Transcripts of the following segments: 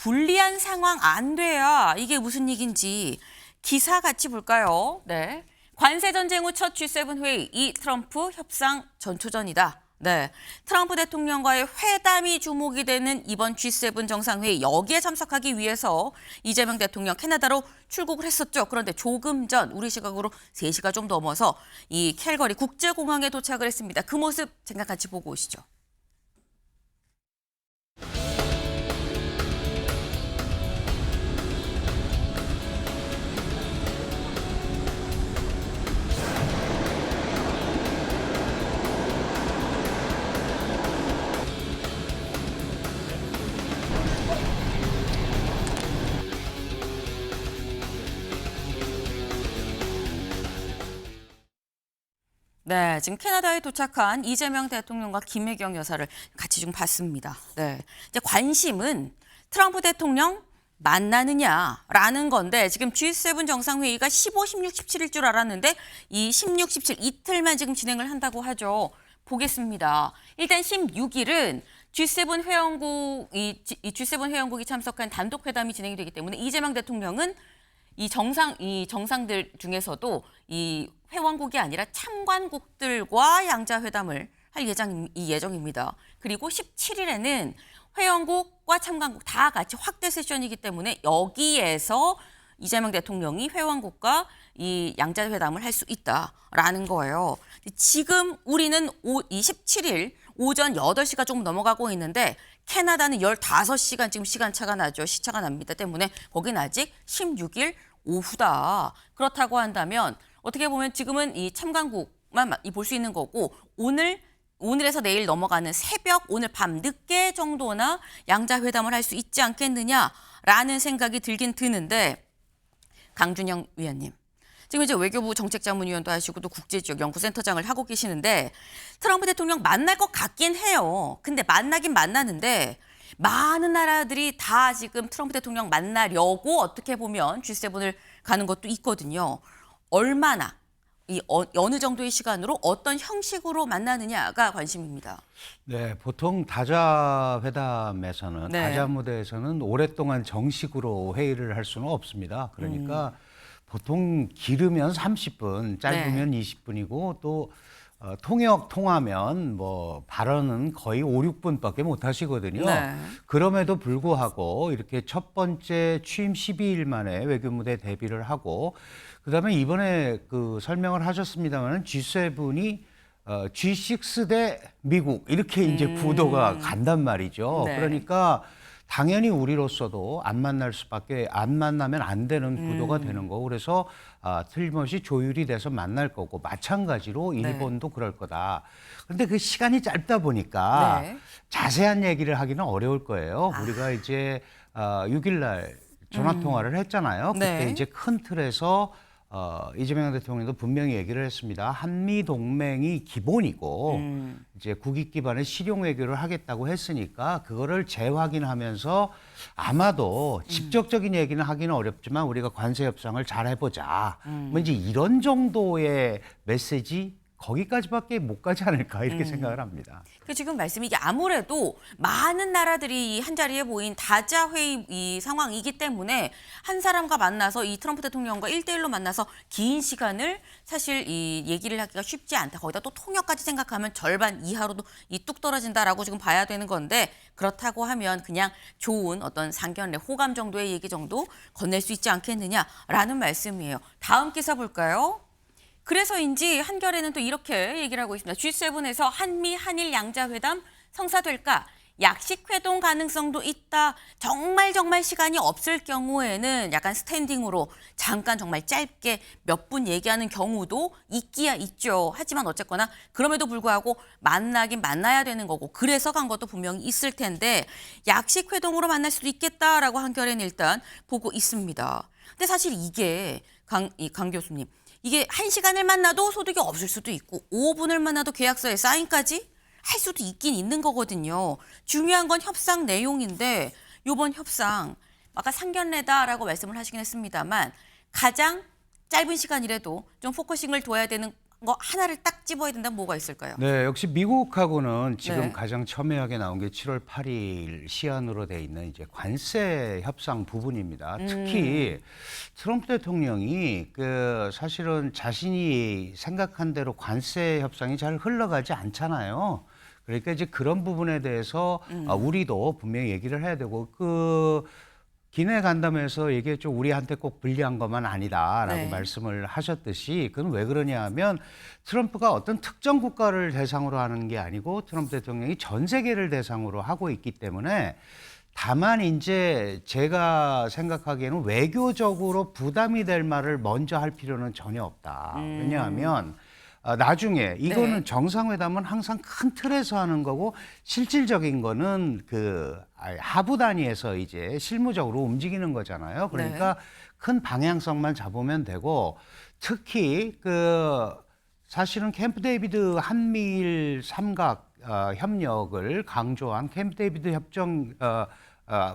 불리한 상황 안 돼야 이게 무슨 얘기인지 기사 같이 볼까요? 네. 관세 전쟁 후 첫 G7 회의, 이 트럼프 협상 전초전이다. 네. 트럼프 대통령과의 회담이 주목이 되는 이번 G7 정상회의, 여기에 참석하기 위해서 이재명 대통령 캐나다로 출국을 했었죠. 그런데 조금 전 우리 시각으로 3시가 좀 넘어서 이 캘거리 국제공항에 도착을 했습니다. 그 모습 잠깐 같이 보고 오시죠. 네, 지금 캐나다에 도착한 이재명 대통령과 김혜경 여사를 같이 좀 봤습니다. 네, 이제 관심은 트럼프 대통령 만나느냐라는 건데 지금 G7 정상회의가 15, 16, 17일 줄 알았는데 이 16, 17 이틀만 지금 진행을 한다고 하죠. 보겠습니다. 일단 16일은 G7 회원국이 참석한 단독 회담이 진행이 되기 때문에 이재명 대통령은 이 정상들 중에서도 이 회원국이 아니라 참관국들과 양자회담을 할 예정입니다. 그리고 17일에는 회원국과 참관국 다 같이 확대 세션이기 때문에 여기에서 이재명 대통령이 회원국과 이 양자회담을 할 수 있다라는 거예요. 지금 우리는 이 17일 오전 8시가 조금 넘어가고 있는데 캐나다는 15시간 지금 시간차가 나죠. 시차가 납니다. 때문에 거긴 아직 16일 오후다. 그렇다고 한다면 어떻게 보면 지금은 이 참관국만 볼 수 있는 거고 오늘에서 내일 넘어가는 새벽, 오늘 밤 늦게 정도나 양자회담을 할 수 있지 않겠느냐라는 생각이 들긴 드는데 강준영 위원님. 지금 이제 외교부 정책자문위원도 하시고 또 국제지역 연구센터장을 하고 계시는데 트럼프 대통령 만날 것 같긴 해요. 근데 만나긴 만나는데 많은 나라들이 다 지금 트럼프 대통령 만나려고 어떻게 보면 G7을 가는 것도 있거든요. 얼마나, 어느 정도의 시간으로 어떤 형식으로 만나느냐가 관심입니다. 네, 보통 다자회담에서는, 네. 다자무대에서는 오랫동안 정식으로 회의를 할 수는 없습니다. 그러니까 보통 길으면 30분, 짧으면 20분이고 또 통하면 뭐 발언은 거의 5, 6분밖에 못 하시거든요. 네. 그럼에도 불구하고 이렇게 첫 번째 취임 12일 만에 외교무대 데뷔를 하고 그다음에 이번에 그 설명을 하셨습니다만 G7이 G6 대 미국 이렇게 이제 구도가 간단 말이죠. 네. 그러니까 당연히 우리로서도 안 만나면 안 되는 구도가 되는 거고 그래서 틀림없이 조율이 돼서 만날 거고 마찬가지로 일본도 그럴 거다. 그런데 그 시간이 짧다 보니까 네. 자세한 얘기를 하기는 어려울 거예요. 우리가 이제 6일 날 전화 통화를 했잖아요. 그때 네. 이제 큰 틀에서 이재명 대통령도 분명히 얘기를 했습니다. 한미 동맹이 기본이고 이제 국익 기반의 실용 외교를 하겠다고 했으니까 그거를 재확인하면서 아마도 직접적인 얘기는 하기는 어렵지만 우리가 관세 협상을 잘 해보자. 뭐 이제 이런 정도의 메시지 거기까지밖에 못 가지 않을까 이렇게 생각을 합니다. 그 지금 말씀이 이게 아무래도 많은 나라들이 한 자리에 모인 다자 회의 이 상황이기 때문에 한 사람과 만나서 이 트럼프 대통령과 1대1로 만나서 긴 시간을 사실 이 얘기를 하기가 쉽지 않다. 거기다 또 통역까지 생각하면 절반 이하로도 이 뚝 떨어진다라고 지금 봐야 되는 건데 그렇다고 하면 그냥 좋은 어떤 상견례 호감 정도의 얘기 정도 건넬 수 있지 않겠느냐라는 말씀이에요. 다음 기사 볼까요? 그래서인지 한겨레는 또 이렇게 얘기를 하고 있습니다. G7에서 한미 한일 양자회담 성사될까? 약식회동 가능성도 있다. 정말 시간이 없을 경우에는 약간 스탠딩으로 잠깐 정말 짧게 몇 분 얘기하는 경우도 있기야 있죠. 하지만 어쨌거나 그럼에도 불구하고 만나긴 만나야 되는 거고 그래서 간 것도 분명히 있을 텐데 약식회동으로 만날 수도 있겠다라고 한겨레는 일단 보고 있습니다. 근데 사실 이게 강 교수님 이게 1시간을 만나도 소득이 없을 수도 있고 5분을 만나도 계약서에 사인까지 할 수도 있긴 있는 거거든요. 중요한 건 협상 내용인데 이번 협상 아까 상견례다라고 말씀을 하시긴 했습니다만 가장 짧은 시간이라도 좀 포커싱을 둬야 되는 거 하나를 딱 집어야 된다면 뭐가 있을까요? 네, 역시 미국하고는 지금 네. 가장 첨예하게 나온 게 7월 8일 시한으로 돼 있는 이제 관세 협상 부분입니다. 특히 트럼프 대통령이 그 사실은 자신이 생각한 대로 관세 협상이 잘 흘러가지 않잖아요. 그러니까 이제 그런 부분에 대해서 우리도 분명히 얘기를 해야 되고 그 기내 간담회에서 얘기했죠. 우리한테 꼭 불리한 것만 아니다라고 네. 말씀을 하셨듯이 그건 왜 그러냐 하면 트럼프가 어떤 특정 국가를 대상으로 하는 게 아니고 트럼프 대통령이 전 세계를 대상으로 하고 있기 때문에 다만 이제 제가 생각하기에는 외교적으로 부담이 될 말을 먼저 할 필요는 전혀 없다. 왜냐하면 나중에 이거는 네. 정상회담은 항상 큰 틀에서 하는 거고 실질적인 거는 그 하부 단위에서 이제 실무적으로 움직이는 거잖아요. 그러니까 큰 방향성만 잡으면 되고 특히 그 사실은 캠프 데이비드 한미일 삼각 협력을 강조한 캠프 데이비드 협정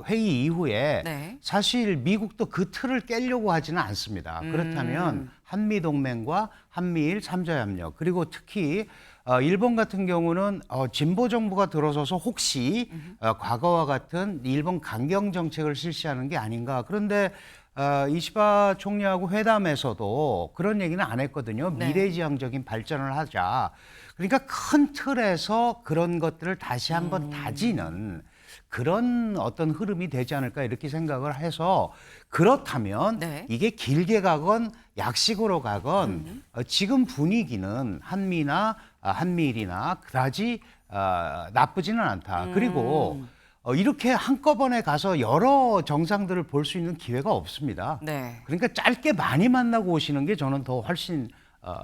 회의 이후에 네. 사실 미국도 그 틀을 깨려고 하지는 않습니다. 그렇다면 한미 동맹과 한미일 삼자 협력 그리고 특히 일본 같은 경우는 진보 정부가 들어서서 혹시 과거와 같은 일본 강경 정책을 실시하는 게 아닌가. 그런데 이시바 총리하고 회담에서도 그런 얘기는 안 했거든요. 네. 미래지향적인 발전을 하자. 그러니까 큰 틀에서 그런 것들을 다시 한번 다지는 그런 어떤 흐름이 되지 않을까 이렇게 생각을 해서 그렇다면 네. 이게 길게 가건 약식으로 가건 지금 분위기는 한미나 한미일이나 그다지 나쁘지는 않다. 그리고 이렇게 한꺼번에 가서 여러 정상들을 볼 수 있는 기회가 없습니다. 네. 그러니까 짧게 많이 만나고 오시는 게 저는 더 훨씬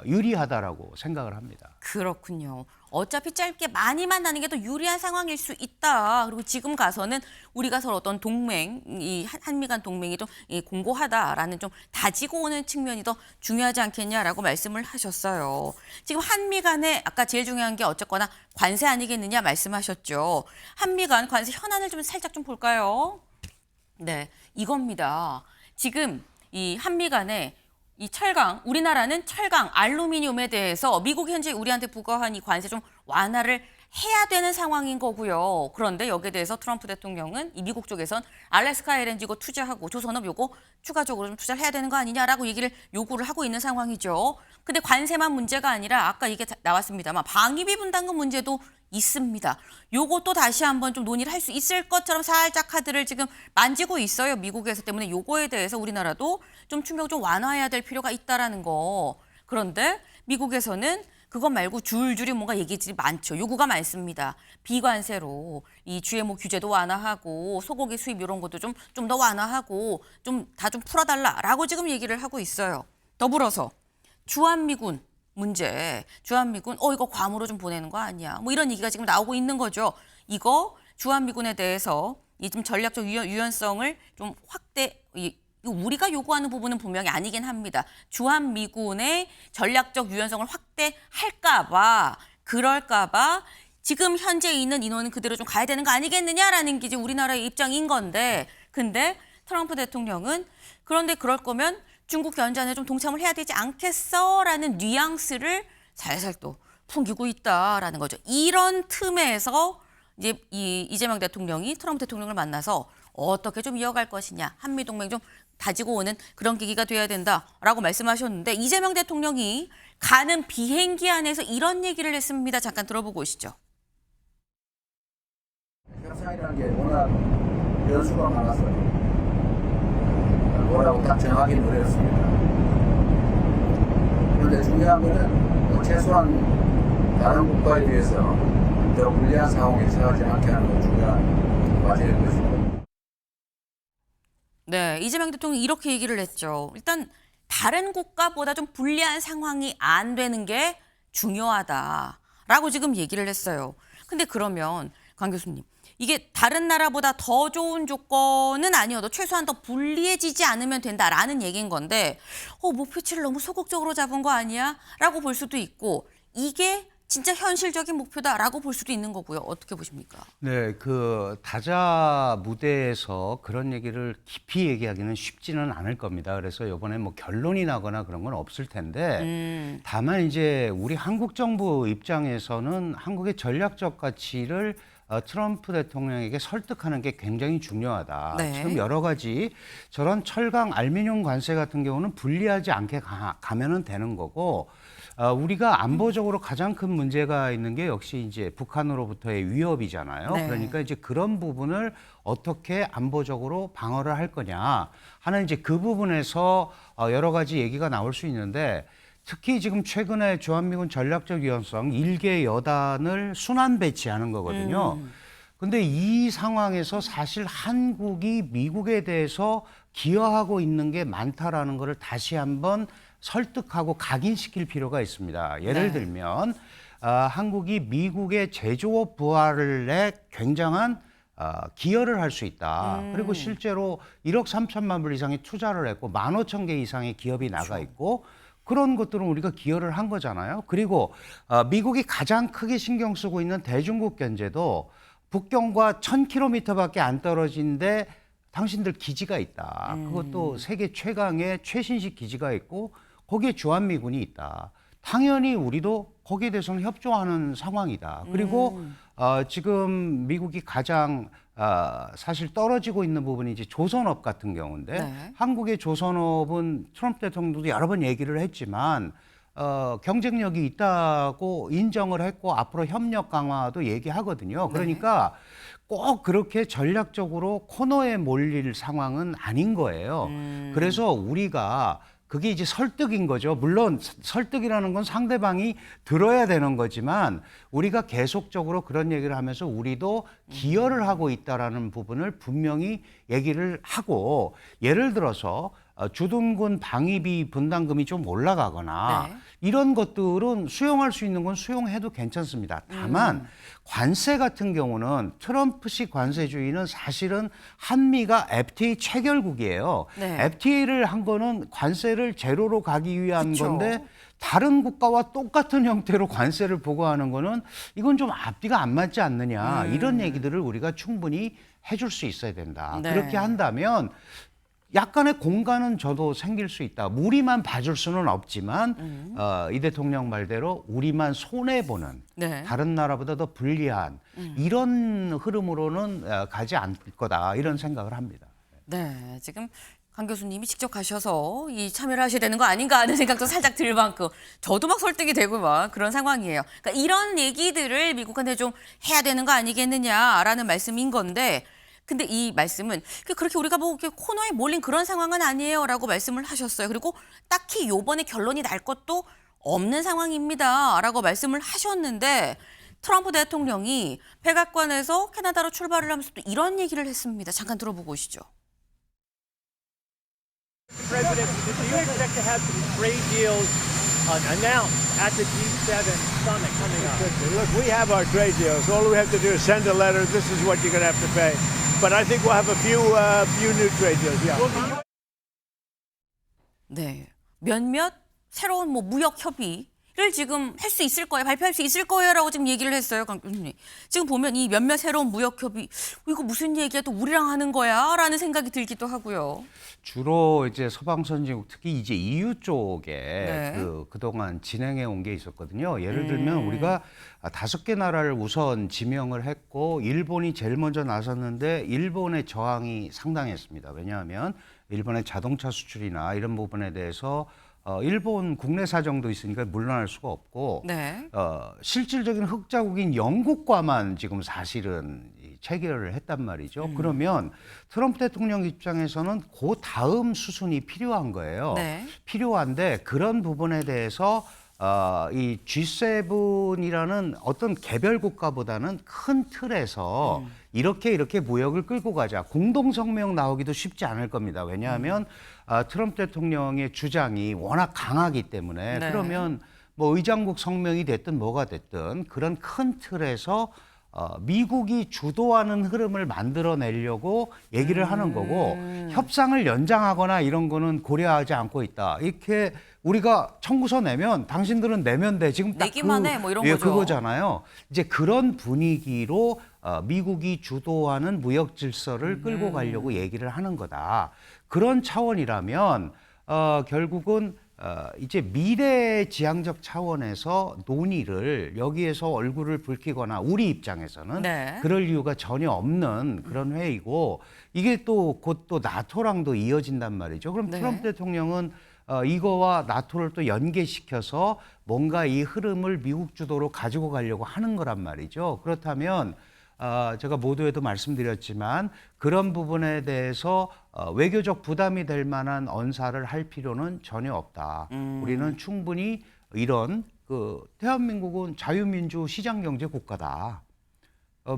유리하다라고 생각을 합니다. 그렇군요. 어차피 짧게 많이 만나는 게 더 유리한 상황일 수 있다. 그리고 지금 가서는 우리가 서로 어떤 동맹, 이 한미 간 동맹이 좀 공고하다라는 좀 다지고 오는 측면이 더 중요하지 않겠냐라고 말씀을 하셨어요. 지금 한미 간에 아까 제일 중요한 게 어쨌거나 관세 아니겠느냐 말씀하셨죠. 한미 간 관세 현안을 좀 살짝 좀 볼까요? 네, 이겁니다. 지금 이 한미 간에 이 철강, 우리나라는 철강, 알루미늄에 대해서 미국 현재 우리한테 부과한 이 관세 좀 완화를 해야 되는 상황인 거고요. 그런데 여기에 대해서 트럼프 대통령은 이 미국 쪽에선 알래스카 LNG 이거 투자하고 조선업 요거 추가적으로 좀 투자를 해야 되는 거 아니냐라고 얘기를 요구를 하고 있는 상황이죠. 근데 관세만 문제가 아니라 아까 이게 나왔습니다만 방위비 분담금 문제도 있습니다. 요것도 다시 한번 좀 논의를 할 수 있을 것처럼 살짝 카드를 지금 만지고 있어요. 미국에서 때문에 요거에 대해서 우리나라도 좀 충격 좀 완화해야 될 필요가 있다라는 거. 그런데 미국에서는 그것 말고 줄줄이 뭔가 얘기들이 많죠. 요구가 많습니다. 비관세로 이 GMO 규제도 완화하고 소고기 수입 이런 것도 좀 더 완화하고 좀 다 좀 풀어달라라고 지금 얘기를 하고 있어요. 더불어서 주한미군 문제, 주한미군 이거 괌으로 좀 보내는 거 아니야? 뭐 이런 얘기가 지금 나오고 있는 거죠. 이거 주한미군에 대해서 이 좀 전략적 유연성을 좀 확대 우리가 요구하는 부분은 분명히 아니긴 합니다. 주한미군의 전략적 유연성을 확대할까 봐, 그럴까 봐 지금 현재 있는 인원은 그대로 좀 가야 되는 거 아니겠느냐라는 게 이제 우리나라의 입장인 건데 근데 트럼프 대통령은 그런데 그럴 거면 중국 견제안에 좀 동참을 해야 되지 않겠어라는 뉘앙스를 살살 또 풍기고 있다라는 거죠. 이런 틈에서 이제 이재명 대통령이 트럼프 대통령을 만나서 어떻게 좀 이어갈 것이냐, 한미 동맹 좀 다지고 오는 그런 계기가 돼야 된다라고 말씀하셨는데 이재명 대통령이 가는 비행기 안에서 이런 얘기를 했습니다. 잠깐 들어보고 오시죠. 협상이라는 게 워낙 변수가 많아서 뭐라고 딱 정하기는 어렵습니다. 그런데 중요한 거는 뭐 최소한 다른 국가에 비해서 더 불리한 상황에 처하지 않게 하는 게 중요한 과제일 것입니다. 네, 이재명 대통령이 이렇게 얘기를 했죠. 일단 다른 국가보다 좀 불리한 상황이 안 되는 게 중요하다라고 지금 얘기를 했어요. 근데 그러면 강 교수님, 이게 다른 나라보다 더 좋은 조건은 아니어도 최소한 더 불리해지지 않으면 된다라는 얘기인 건데 목표치를 너무 소극적으로 잡은 거 아니야? 라고 볼 수도 있고 이게 진짜 현실적인 목표다라고 볼 수도 있는 거고요. 어떻게 보십니까? 네, 그 다자 무대에서 그런 얘기를 깊이 얘기하기는 쉽지는 않을 겁니다. 그래서 이번에 뭐 결론이 나거나 그런 건 없을 텐데 다만 이제 우리 한국 정부 입장에서는 한국의 전략적 가치를 트럼프 대통령에게 설득하는 게 굉장히 중요하다. 네. 지금 여러 가지 저런 철강 알루미늄 관세 같은 경우는 불리하지 않게 가면은 되는 거고 우리가 안보적으로 가장 큰 문제가 있는 게 역시 이제 북한으로부터의 위협이잖아요. 네. 그러니까 이제 그런 부분을 어떻게 안보적으로 방어를 할 거냐 하는 이제 그 부분에서 여러 가지 얘기가 나올 수 있는데 특히 지금 최근에 주한미군 전략적 유연성 1개 여단을 순환 배치하는 거거든요. 근데 이 상황에서 사실 한국이 미국에 대해서 기여하고 있는 게 많다라는 것을 다시 한번 설득하고 각인시킬 필요가 있습니다. 예를 들면 한국이 미국의 제조업 부활에 굉장한 기여를 할 수 있다. 그리고 실제로 1억 3천만 불 이상의 투자를 했고 15,000개 이상의 기업이 나가 있고 그런 것들은 우리가 기여를 한 거잖아요. 그리고 미국이 가장 크게 신경 쓰고 있는 대중국 견제도 북경과 1000km밖에 안 떨어진데 당신들 기지가 있다. 그것도 세계 최강의 최신식 기지가 있고 거기에 주한미군이 있다. 당연히 우리도 거기에 대해서는 협조하는 상황이다. 그리고 지금 미국이 가장 사실 떨어지고 있는 부분이 이제 조선업 같은 경우인데 네. 한국의 조선업은 트럼프 대통령도 여러 번 얘기를 했지만 경쟁력이 있다고 인정을 했고 앞으로 협력 강화도 얘기하거든요. 그러니까 꼭 그렇게 전략적으로 코너에 몰릴 상황은 아닌 거예요. 그래서 우리가 그게 이제 설득인 거죠. 물론 설득이라는 건 상대방이 들어야 되는 거지만 우리가 계속적으로 그런 얘기를 하면서 우리도 기여를 하고 있다라는 부분을 분명히 얘기를 하고 예를 들어서 주둔군 방위비 분담금이 좀 올라가거나 이런 것들은 수용할 수 있는 건 수용해도 괜찮습니다. 다만 관세 같은 경우는 트럼프식 관세주의는 사실은 한미가 FTA 체결국이에요. 네. FTA를 한 거는 관세를 제로로 가기 위한 그쵸. 건데 다른 국가와 똑같은 형태로 관세를 부과하는 거는 이건 좀 앞뒤가 안 맞지 않느냐. 이런 얘기들을 우리가 충분히 해줄 수 있어야 된다. 네. 그렇게 한다면 약간의 공간은 저도 생길 수 있다. 우리만 봐줄 수는 없지만 이 대통령 말대로 우리만 손해보는 네. 다른 나라보다 더 불리한 이런 흐름으로는 가지 않을 거다. 이런 생각을 합니다. 네, 지금 강 교수님이 직접 가셔서 이 참여를 하셔야 되는 거 아닌가 하는 생각도 살짝 들 만큼 저도 막 설득이 되고 막 그런 상황이에요. 그러니까 이런 얘기들을 미국한테 좀 해야 되는 거 아니겠느냐라는 말씀인 건데 근데 이 말씀은 그렇게 우리가 뭐 이렇게 코너에 몰린 그런 상황은 아니에요라고 말씀을 하셨어요. 그리고 딱히 요번에 결론이 날 것도 없는 상황입니다라고 말씀을 하셨는데 트럼프 대통령이 백악관에서 캐나다로 출발을 하면서 또 이런 얘기를 했습니다. 잠깐 들어보고 오시죠. President, do you expect to have some trade deals announced at the G7 summit coming up? Look, we have our trade deals. All we have to do is send a letter. This is what you're going to have to pay. But I think we'll have a few new trade deals. Yeah. 네, 몇몇 새로운 뭐 무역 협의를 지금 할 수 있을 거예요, 발표할 수 있을 거예요라고 지금 얘기를 했어요, 강 교수님. 지금 보면 이 몇몇 새로운 무역 협의 이거 무슨 얘기야 또 우리랑 하는 거야라는 생각이 들기도 하고요. 주로 이제 서방 선진국 특히 이제 EU 쪽에 네. 그동안 진행해 온 게 있었거든요. 예를 들면 우리가 5개 나라를 우선 지명을 했고 일본이 제일 먼저 나섰는데 일본의 저항이 상당했습니다. 왜냐하면 일본의 자동차 수출이나 이런 부분에 대해서 일본 국내 사정도 있으니까 물러날 수가 없고 네. 실질적인 흑자국인 영국과만 지금 사실은 체결을 했단 말이죠. 그러면 트럼프 대통령 입장에서는 그 다음 수순이 필요한 거예요. 네. 필요한데 그런 부분에 대해서 이 G7이라는 어떤 개별 국가보다는 큰 틀에서 이렇게 무역을 끌고 가자. 공동성명 나오기도 쉽지 않을 겁니다. 왜냐하면 트럼프 대통령의 주장이 워낙 강하기 때문에 네. 그러면 뭐 의장국 성명이 됐든 뭐가 됐든 그런 큰 틀에서 미국이 주도하는 흐름을 만들어내려고 얘기를 하는 거고 협상을 연장하거나 이런 거는 고려하지 않고 있다. 이렇게 우리가 청구서 내면 당신들은 내면 돼. 지금 딱 내기만 해. 뭐 이런 예, 거죠. 그거잖아요. 이제 그런 분위기로 미국이 주도하는 무역 질서를 끌고 가려고 얘기를 하는 거다. 그런 차원이라면 결국은 이제 미래지향적 차원에서 논의를 여기에서 얼굴을 붉히거나 우리 입장에서는 네. 그럴 이유가 전혀 없는 그런 회의고 이게 또 곧 또 나토랑도 이어진단 말이죠. 그럼 네. 트럼프 대통령은 이거와 나토를 또 연계시켜서 뭔가 이 흐름을 미국 주도로 가지고 가려고 하는 거란 말이죠. 그렇다면 제가 모두에도 말씀드렸지만 그런 부분에 대해서 외교적 부담이 될 만한 언사를 할 필요는 전혀 없다. 우리는 충분히 이런 대한민국은 자유민주 시장경제 국가다.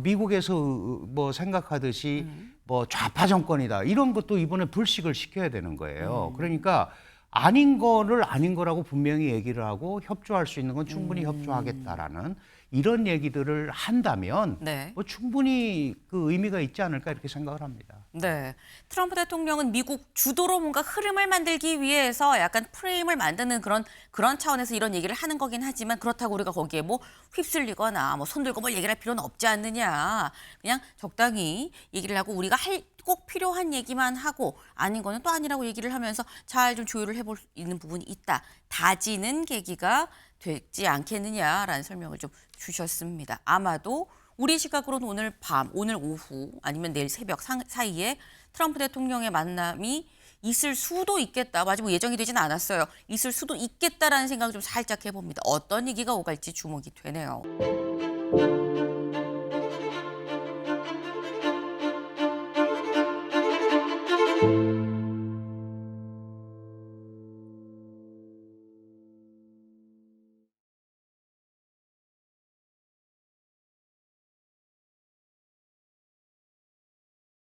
미국에서 뭐 생각하듯이 뭐 좌파 정권이다. 이런 것도 이번에 불식을 시켜야 되는 거예요. 그러니까 아닌 거를 아닌 거라고 분명히 얘기를 하고 협조할 수 있는 건 충분히 협조하겠다라는 이런 얘기들을 한다면 네. 뭐 충분히 그 의미가 있지 않을까 이렇게 생각을 합니다. 네. 트럼프 대통령은 미국 주도로 뭔가 흐름을 만들기 위해서 약간 프레임을 만드는 그런 차원에서 이런 얘기를 하는 거긴 하지만 그렇다고 우리가 거기에 뭐 휩쓸리거나 뭐 손들고 뭘 얘기를 할 필요는 없지 않느냐. 그냥 적당히 얘기를 하고 우리가 꼭 필요한 얘기만 하고 아닌 거는 또 아니라고 얘기를 하면서 잘 좀 조율을 해볼 수 있는 부분이 있다. 다지는 계기가 되지 않겠느냐라는 설명을 좀 주셨습니다. 아마도 우리 시각으로는 오늘 밤, 오늘 오후 아니면 내일 새벽 사이에 트럼프 대통령의 만남이 있을 수도 있겠다. 아직 뭐 예정이 되진 않았어요. 있을 수도 있겠다라는 생각을 좀 살짝 해봅니다. 어떤 얘기가 오갈지 주목이 되네요.